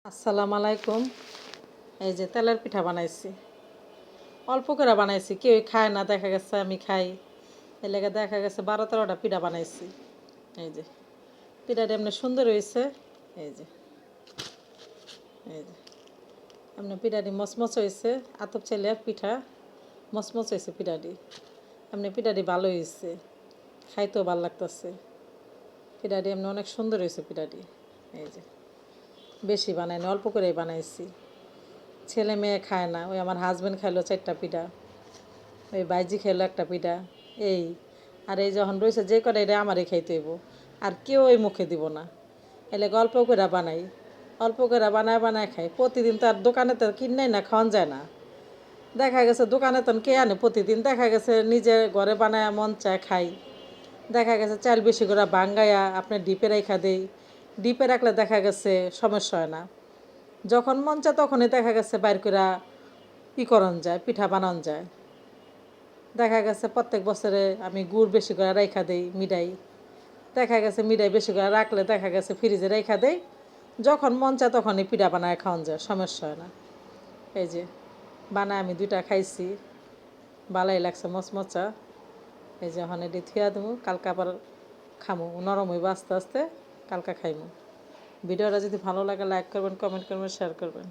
আসসালামু আলাইকুম। এই যে তেলের পিঠা বানাইছি, অল্প করে বানাইছি, কেউ খায় না, দেখা গেছে আমি খাই, এর লেগে দেখা গেছে 12-13টা পিঠা বানাইছি। এই যে পিঠাটা এমনি সুন্দর হয়েছে। এই যে এই যে এমনি পিঠাটি মচমচ হয়েছে, আতপ চালের পিঠা, মচমচ হয়েছে পিঠাটি। এমনি পিঠাটি ভালো হয়েছে, খাইতেও ভালো লাগতেছে। পিঠাটি এমনি অনেক সুন্দর হয়েছে পিঠাটি। এই যে বেশি বানাইনি, অল্প করেই বানাইছি। ছেলে মেয়ে খায় না, ওই আমার হাজব্যান্ড খাইলো 4টা পিঠা, ওই বাইজি খেলো একটা পিঠা। এই আর এই যখন রয়েছে যে কটা, এটা আমারই খাইতে হইব, আর কেউ ওই মুখে দিব না। এলে অল্প করে বানাই, অল্প করে বানায় বানায় খাই। প্রতিদিন তো আর দোকানে তো কিনাই না, খাওয়ান যায় না। দেখা গেছে দোকানে তো কে আনে প্রতিদিন, দেখা গেছে নিজে ঘরে বানায় মন চায় খাই। দেখা গেছে চাল বেশি করে ভাঙ্গাইয়া আপনার ডিপে রেখা দেই। ডিপে রাখলে দেখা গেছে সমস্যা হয় না, যখন মন চায় তখনই দেখা গেছে বাইর করে করন যায়, পিঠা বানান যায়। দেখা গেছে প্রত্যেক বছরে আমি গুড় বেশি করে রাইখা দেই, মিঠাই। দেখা গেছে মিঠাই বেশি করে রাখলে দেখা গেছে ফ্রিজে রাইখা দেই, যখন মন চায় তখনই পিঠা বানায় খাওয়ান যায়, সমস্যা হয় না। এই যে বানায় আমি 2টা খাইছি, ভালোই লাগছে মচমচা। এই যে এখন এটি থুয়া দেবো, কালকে আবার খামো, নরম হইব আস্তে আস্তে, কালকে খাইমু। ভিডিওটা যদি ভালো লাগে লাইক করবেন, কমেন্ট করবেন, শেয়ার করবেন।